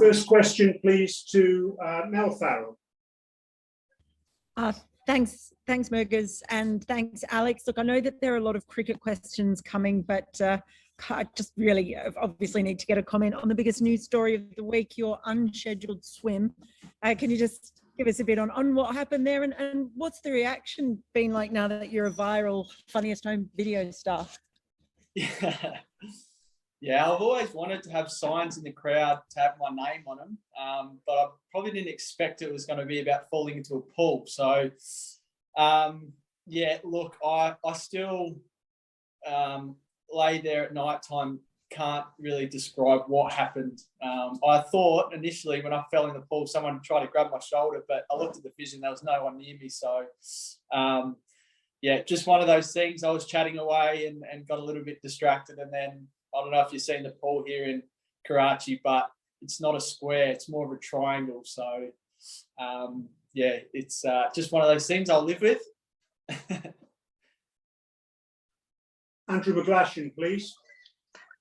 First question, please, to Mel Farrell. Thanks, Mergers, and thanks, Alex. Look, I know that there are a lot of cricket questions coming, but I just really obviously need to get a comment on the biggest news story of the week, your unscheduled swim. Can you just give us a bit on what happened there, and what's the reaction been like now that you're a viral funniest home video star? Yeah, I've always wanted to have signs in the crowd to have my name on them, but I probably didn't expect it was going to be about falling into a pool. So, yeah, look, I still lay there at night time, can't really describe what happened. I thought initially when I fell in the pool, someone tried to grab my shoulder, but I looked at the vision, there was no one near me. So, yeah, just one of those things. I was chatting away and got a little bit distracted, and then I don't know if you've seen the pool here in Karachi, but it's not a square, it's more of a triangle. So, yeah, it's just one of those things I'll live with. Andrew McGlashan, please.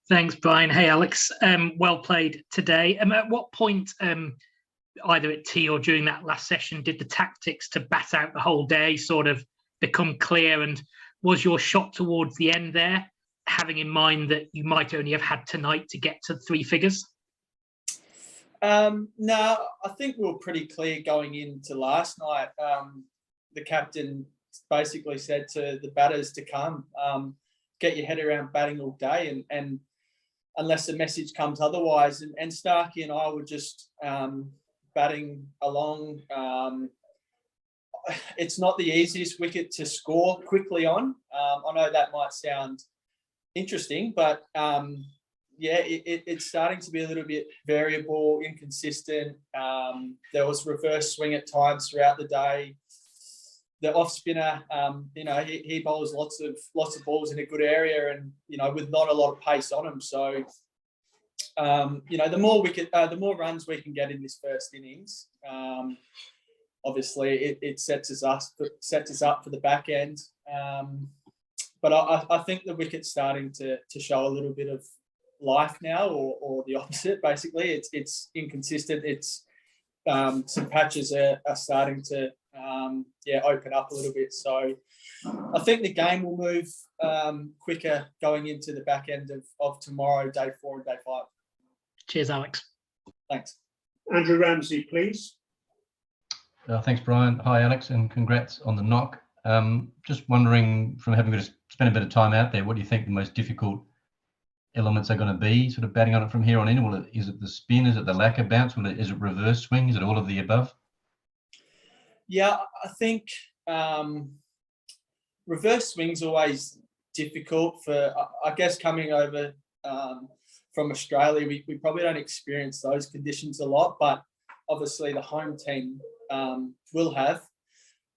Thanks, Brian. Hey, Alex. Well played today. At what point, either at tea or during that last session, did the tactics to bat out the whole day sort of become clear? And was your shot towards the end there, having in mind that you might only have had tonight to get to 3 figures? No, I think we were pretty clear going into last night. The captain basically said to the batters to come, get your head around batting all day, and unless the message comes otherwise. And Starkey and I were just batting along. It's not the easiest wicket to score quickly on. I know that might sound interesting, but yeah, it's starting to be a little bit variable, inconsistent. There was reverse swing at times throughout the day. The off spinner, you know, he bowls lots of balls in a good area, and you know, with not a lot of pace on him. So, you know, the more runs we can get in this first innings, obviously it sets us up for the back end. But I think the wicket's starting to show a little bit of life now, or the opposite. Basically, it's inconsistent. It's some patches are starting to open up a little bit. So I think the game will move quicker going into the back end of tomorrow, day 4 and day 5. Cheers, Alex. Thanks. Andrew Ramsey, please. Thanks, Brian. Hi, Alex, and congrats on the knock. Just wondering, from having to spend a bit of time out there, what do you think the most difficult elements are going to be, sort of batting on it from here on in? Is it the spin? Is it the lack of bounce? Is it reverse swing? Is it all of the above? Yeah, I think reverse swing's always difficult for, I guess, coming over from Australia. We probably don't experience those conditions a lot, but obviously the home team will have.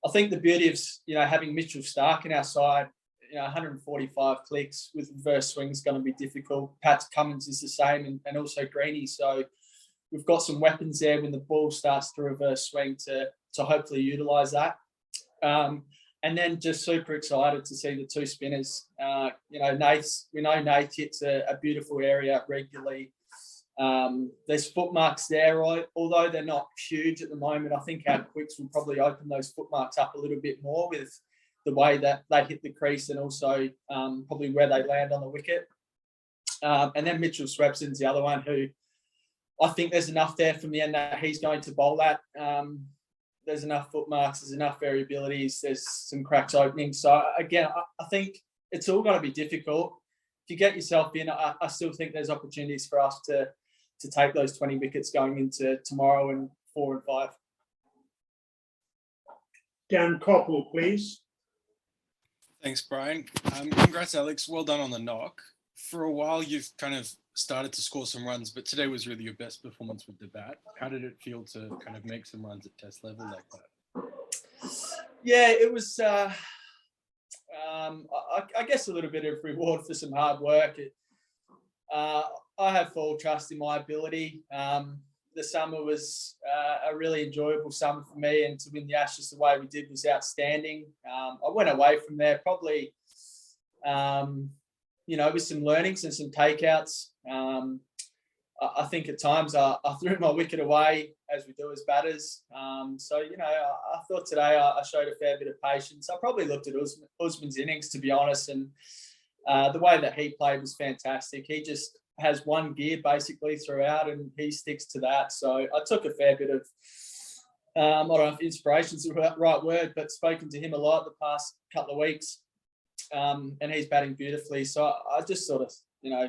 I think the beauty of, you know, having Mitchell Stark in our side, you know, 145 clicks with reverse swing is going to be difficult. Pat Cummins is the same, and also Greeny. So we've got some weapons there when the ball starts to reverse swing to hopefully utilise that. And then just super excited to see the 2 spinners. You know, we know Nate hits a beautiful area regularly. There's foot marks there, right? Although they're not huge at the moment. I think our quicks will probably open those foot marks up a little bit more with the way that they hit the crease, and also probably where they land on the wicket. And then Mitchell Swepson's the other one who I think there's enough there from the end that he's going to bowl at. There's enough foot marks, there's enough variabilities, there's some cracks opening. So again, I think it's all going to be difficult. If you get yourself in, I still think there's opportunities for us to take those 20 wickets going into tomorrow and 4 and 5. Dan Coppell, please. Thanks, Brian. Congrats, Alex. Well done on the knock. For a while, you've kind of started to score some runs, but today was really your best performance with the bat. How did it feel to kind of make some runs at test level like that? Yeah, it was, I guess, a little bit of reward for some hard work. I have full trust in my ability. The summer was a really enjoyable summer for me, and to win the Ashes the way we did was outstanding. I went away from there probably, you know, with some learnings and some takeouts. I think at times I threw my wicket away, as we do as batters. So, you know, I thought today I showed a fair bit of patience. I probably looked at Usman's innings, to be honest, and the way that he played was fantastic. He just has one gear basically throughout, and he sticks to that. So I took a fair bit of, I don't know if inspiration's the right word, but spoken to him a lot the past couple of weeks, and he's batting beautifully. So I just sort of, you know,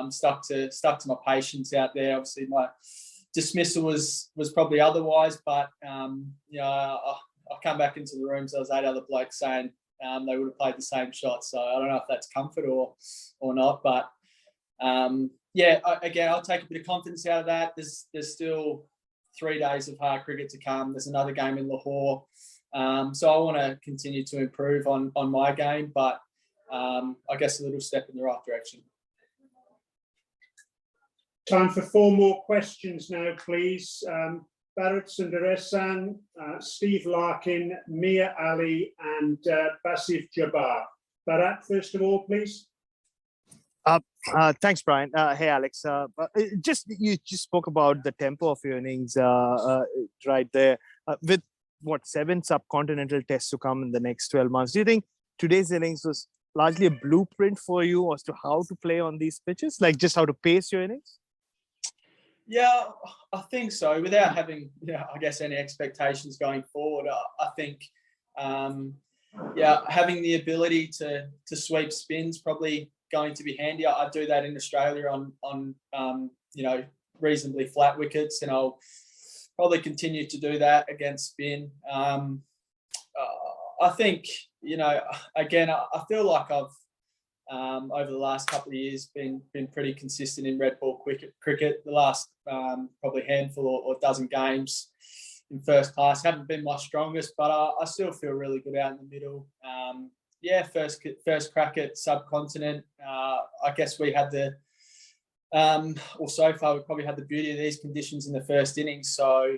stuck to my patience out there. Obviously, my dismissal was probably otherwise, but you know, I come back into the rooms. There was 8 other blokes saying they would have played the same shot. So I don't know if that's comfort or not, but yeah, again, I'll take a bit of confidence out of that. There's still 3 days of hard cricket to come. There's another game in Lahore, so I want to continue to improve on my game, but I guess a little step in the right direction. Time for 4 more questions now, please. Bharat Sundaresan, Steve Larkin, Mia Ali, and Basif Jabbar. Bharat, first of all, please. Thanks, Brian. Hey, Alex. You just spoke about the tempo of your innings right there. With 7 subcontinental tests to come in the next 12 months, do you think today's innings was largely a blueprint for you as to how to play on these pitches, like just how to pace your innings? Yeah, I think so. Without having, I guess, any expectations going forward, I think, having the ability to sweep spins probably going to be handy. I do that in Australia on reasonably flat wickets, and I'll probably continue to do that against spin. I think, again, I feel like I've over the last couple of years been pretty consistent in red ball cricket. The last probably handful or dozen games in first class haven't been my strongest, but I still feel really good out in the middle. First crack at subcontinent. I guess we had so far we probably had the beauty of these conditions in the first innings. So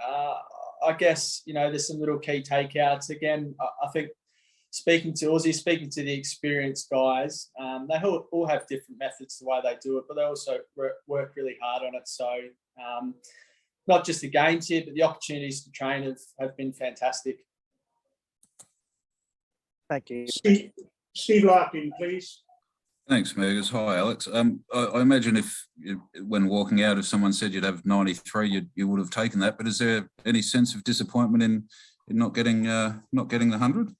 I guess, there's some little key takeouts. Again, I think speaking to the experienced guys, they all have different methods the way they do it, but they also work really hard on it. So not just the games here, but the opportunities to train have been fantastic. Thank you. Steve Larkin, please. Thanks, Megas. Hi, Alex. I imagine when walking out, if someone said you'd have 93, you would have taken that. But is there any sense of disappointment in not getting the 100?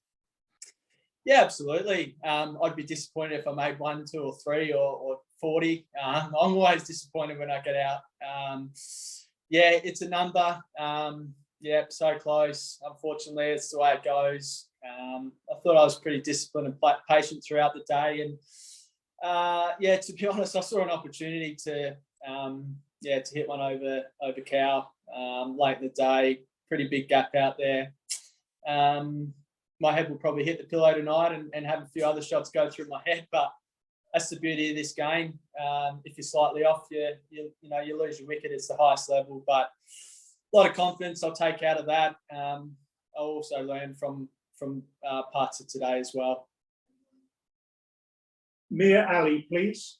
Yeah, absolutely. I'd be disappointed if I made 1, 2, or 3 or 40. I'm always disappointed when I get out. It's a number. So close. Unfortunately, it's the way it goes. I thought I was pretty disciplined and patient throughout the day, and to be honest, I saw an opportunity to hit one over cow late in the day. Pretty big gap out there. My head will probably hit the pillow tonight and have a few other shots go through my head, but that's the beauty of this game. If you're slightly off, you lose your wicket. It's the highest level, but a lot of confidence I'll take out of that. I'll also learn from parts of today as well. Mia Ali, please.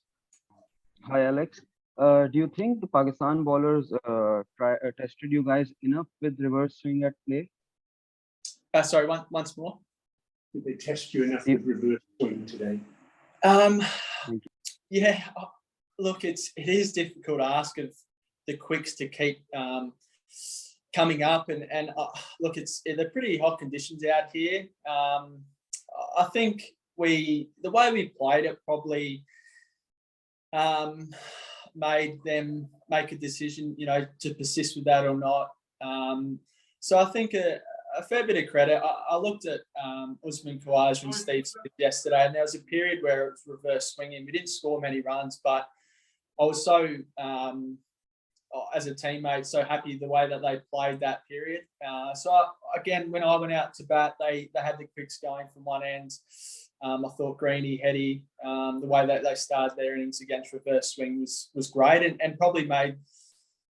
Hi, Alex. Do you think the Pakistan bowlers tested you guys enough with reverse swing at play? Sorry, once more. Did they test you enough with reverse swing today? Look, it is difficult to ask of the quicks to keep coming up, and look, they're pretty hot conditions out here. I think the way we played it probably made them make a decision, to persist with that or not. So I think a fair bit of credit. I looked at Usman Khawaja and Steve Smith yesterday, and there was a period where it was reverse swinging. We didn't score many runs, but I was so, as a teammate, so happy the way that they played that period. Again, when I went out to bat, they had the quicks going from one end. I thought Greeny, Heady, the way that they started their innings against reverse swing was great, and probably made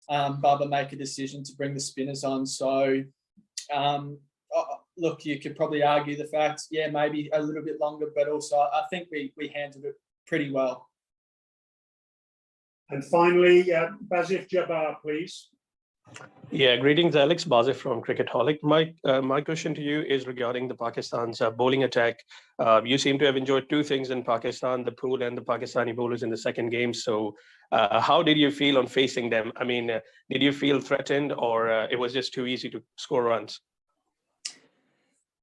Babar make a decision to bring the spinners on. So, look, you could probably argue the fact, maybe a little bit longer, but also I think we handled it pretty well. And finally, Basif Jabbar, please. Yeah, greetings, Alex. Bazif from Cricketaholic. My question to you is regarding the Pakistan's bowling attack. You seem to have enjoyed two things in Pakistan, the pool and the Pakistani bowlers in the second game. So how did you feel on facing them? I mean, did you feel threatened, or it was just too easy to score runs?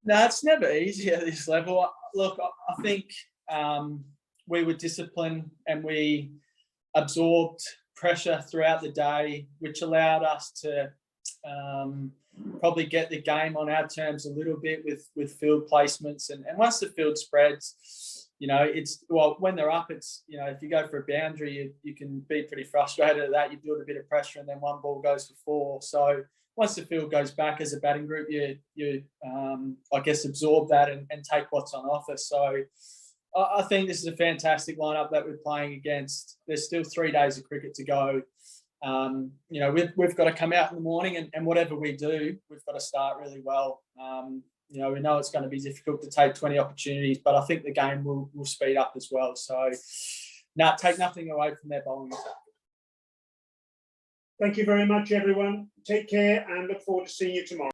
No, it's never easy at this level. Look, I think we were disciplined and we absorbed pressure throughout the day, which allowed us to probably get the game on our terms a little bit with field placements. And once the field spreads, you know, when they're up, it's, you know, if you go for a boundary, you can be pretty frustrated at that. You build a bit of pressure and then one ball goes for four. So once the field goes back as a batting group, you I guess, absorb that and take what's on offer. So I think this is a fantastic lineup that we're playing against. There's still 3 days of cricket to go. You know, we've got to come out in the morning and whatever we do, we've got to start really well. You know, we know it's going to be difficult to take 20 opportunities, but I think the game will speed up as well. So, take nothing away from their bowling attack. Thank you very much, everyone. Take care and look forward to seeing you tomorrow.